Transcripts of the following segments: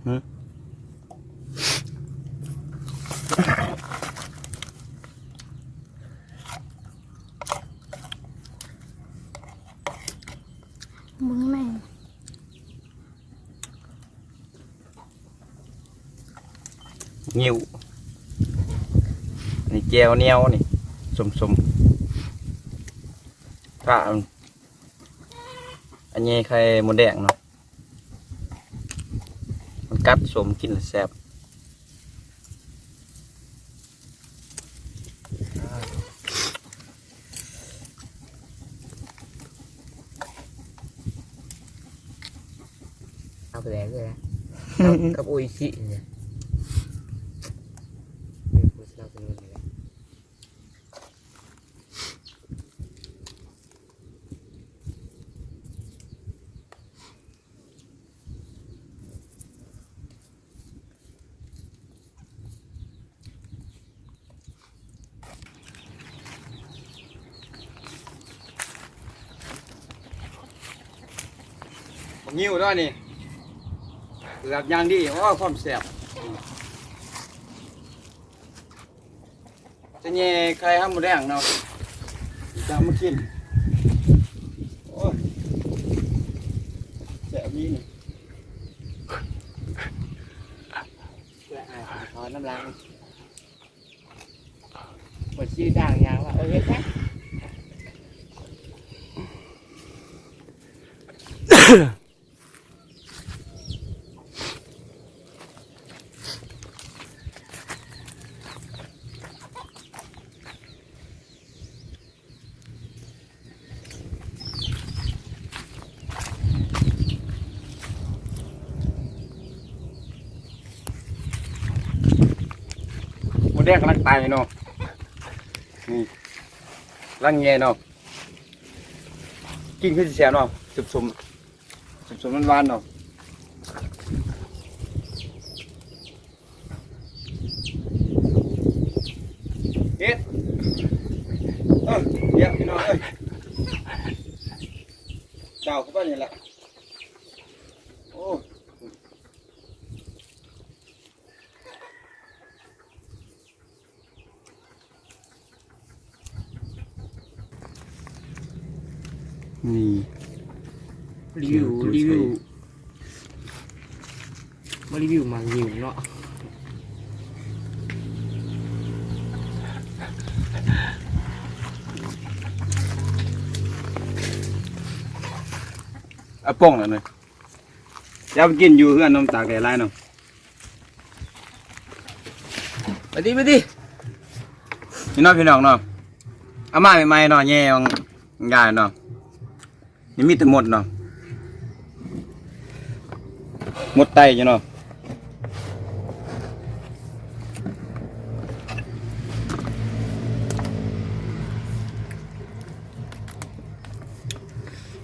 มึงแม่งิ้วนี่แจวเหนียวนี่สมถ้าอันนี้ไข่มดแดงเนาะมันกัดสมกินแซ่บเอาไปแล้วเลยกับอุยชิเนี่ยเราเป็นยังไงงิ้วด้วยนี่เลือกอย่างดีโอ้ความแซ่บจะแย่ไข่ห้ามหมดแดงเนาะจะมากินโอ้แซ่บนี่นี่ เพื่อขอน้ำล้างหมดชื่อด่างยาวว่าเฮ้ยแค่หมดแดงกำลังตายเนาะนี่ร่างแย่เนาะกินขึ้นแซ่บเนาะสมหวานๆเนาะเฮ็ดเดี๋ยวพี่น้องเอ้ยเจ้าเข้าไปนี่แหละโอ้นี่ รีวิวมารีวิวมังหิวเนาะ เอาป้องแล้วหน่อยอย่าไปกินอยู่เพื่อนน้ำตาแก่ไรเนาะไปดิพี่น้องเนาะเอามาใหม่ๆเนาะแย่งยายเนาะนี่มีแต่หมดเนาะหมดไตอยู่เนาะ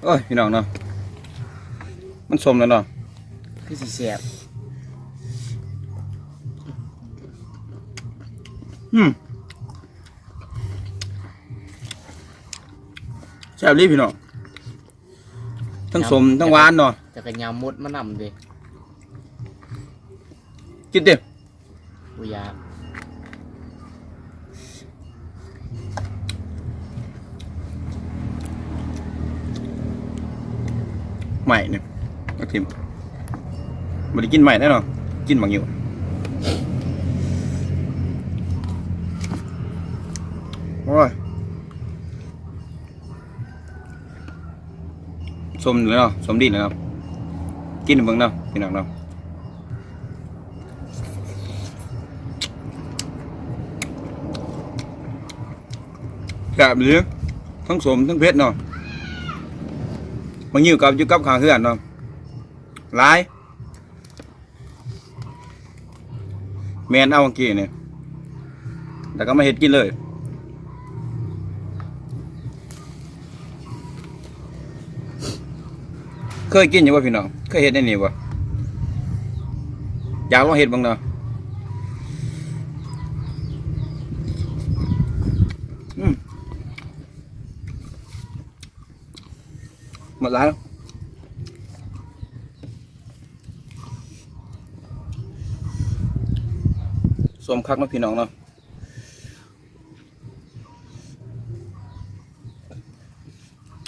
โอ้ยพี่น้องเนาะมันสมแล้วเนาะ คือสีเสียบ แซ่บรีพี่น้องทั้งสมทั้งหวานเนาะ แต่ก็ยำมดมานำดิ กินเต็ม อุยา ใหม่เนี่ยนักทิมไม่ได้กินใหม่แน่นอนกินบางอยู่โอ้ยสมเลยเนาะสมดีเลยเนาะกินเบิ่งเนาะพี่น้องเนาะแบบนี้ทั้งสมทั้งเพชรเนาะบางอยู่กับข้างเฮือนเนาะหลายแมนเอาเมื่อกี้เนี่ยแต่ก็ไม่เห็ดกินเลยเคยกินอยู่ป่ะพี่น้องเคยเห็ดได้นี่ป่ะอยากลองเห็ดบ้างเนาะหมดแล้ว มคักเนาะพี่น้องเนาะ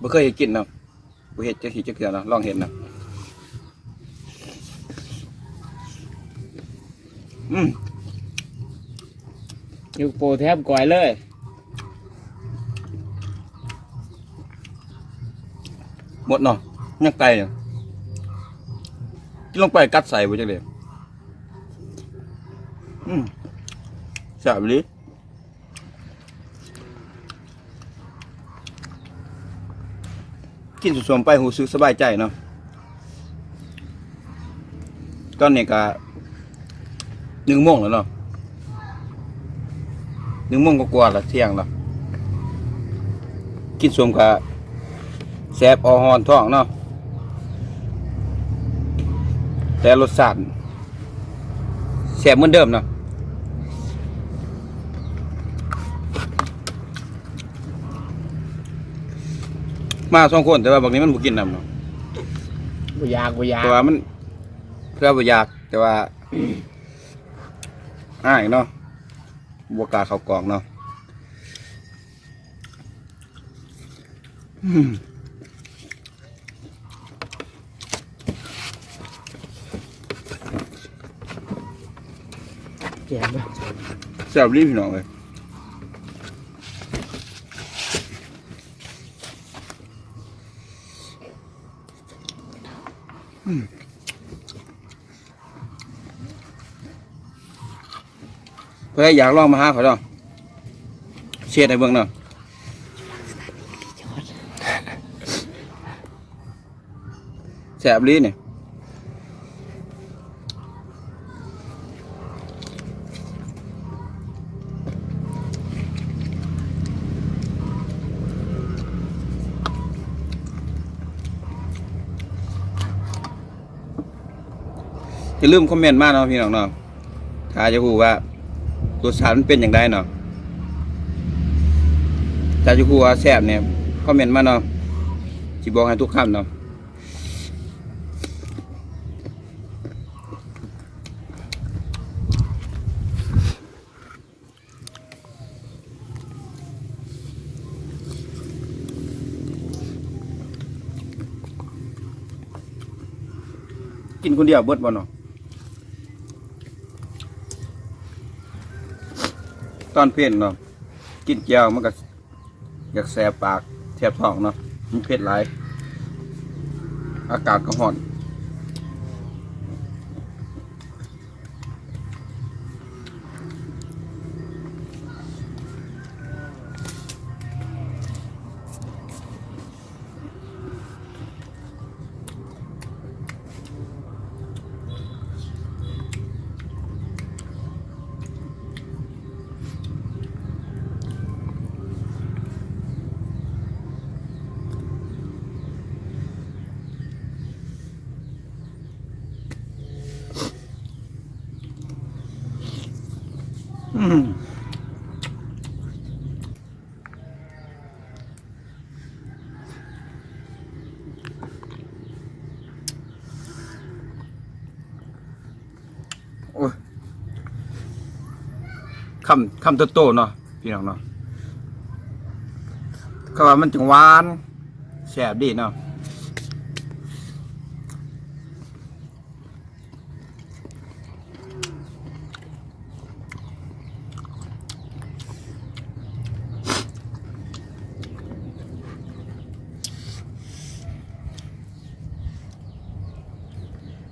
บ่เคยเห็นกินเนาะบ่เห็ดจะขี่จะเกลือเนาะลองเห็นนะอยู่โปรแทบก่อยเลย หมดเนาะยังไตเนี่ยกินลงไปกัดใส่บ่จังได๋แซ่บอีหลีกินสมๆไปรู้สึกสบายใจเนาะตอนนี้ก็1 โมงแล้วเนาะ1 โมงกว่าๆแล้วเที่ยงแล้วกินสมก็แซ่บอ่อหอนท้องเนาะแต่รสชาติแซ่บเหมือนเดิมเนาะมา2 คนแต่ว่าบางนี้มันบ่กินน้ำเนาะ บ่อยากบ่อยาก แต่ว่ามันเพื่อบ่อยากแต่ว่าอ้ายเนาะบ่กล้าเข้ากล่องเนาะแจ่มเลย แซ่บรีพี่น้องเลยเพื่ออยากลองมาหาเขาเนาะเชียร์ในเบื้องเนาะแซ่บรีเนี่ยอย่าลืมคอมเมนต์มาเนาะพี่น้องเนาะถ้าจะรู้ว่ารสชาติมันเป็นอย่างไรเนาะถ้าจะรู้ว่าแซ่บเนี่ยคอมเมนต์มาเนาะสิบอกให้ทุกคำเนาะกินคนเดียวเบิดบ่เนาะตอนเผ็ดเนาะกินแจ่วมันก็อยากแสบปากแสบท้องเนาะมันเผ็ดหลายอากาศก็ร้อนโอ้ยคำโตๆเนาะพี่น้องเนาะก็ว่ามันจังหวานแซ่บดีเนาะ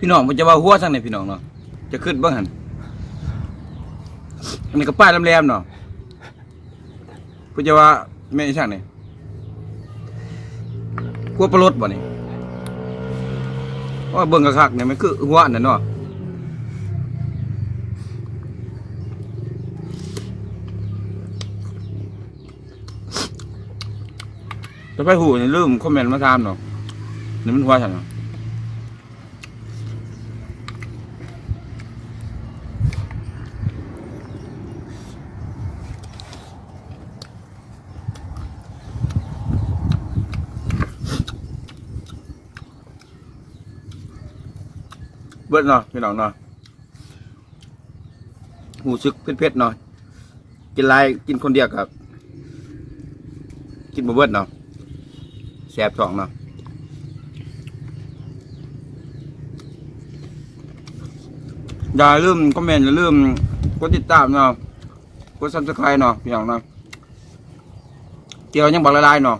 พี่น้องมันจะว่าหัวสั่งในพี่น้องเนาะจะขึ้นบ้างหันอันนี้ก็ป้ายแหลมๆเนาะเพื่อจะว่าแม่ช่างนี่หัวปลาลดบ่นี่ว่าเบิ่งกระคักเนี่ยมันคือหัวอันนั้นเนาะจะไปหูนี่ลืมคอมเมนต์มาถามเนาะนี่มันหัวฉันเนาะเบิดเนาะพี่น้องเนาะ หูซึกเผ็ดๆเนาะกินหลายกินคนเดียวกับกินบ่เบิดเนาะแสบท้องเนาะอย่าลืมคอมเมนต์อย่าลืมกดติดตามเนาะกด Subscribe เนาะพี่น้องเนาะเกี่ยวยังบอกละลายเนาะ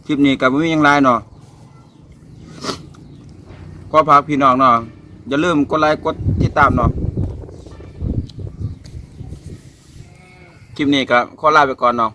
คลิปนี้กับบ่มีหยังหลายเนาะขอฝากพี่น้องเนาะอย่าลืมกดไลค์กดติดตามเนาะคลิปนี้ก็ขอลาไปก่อนเนาะ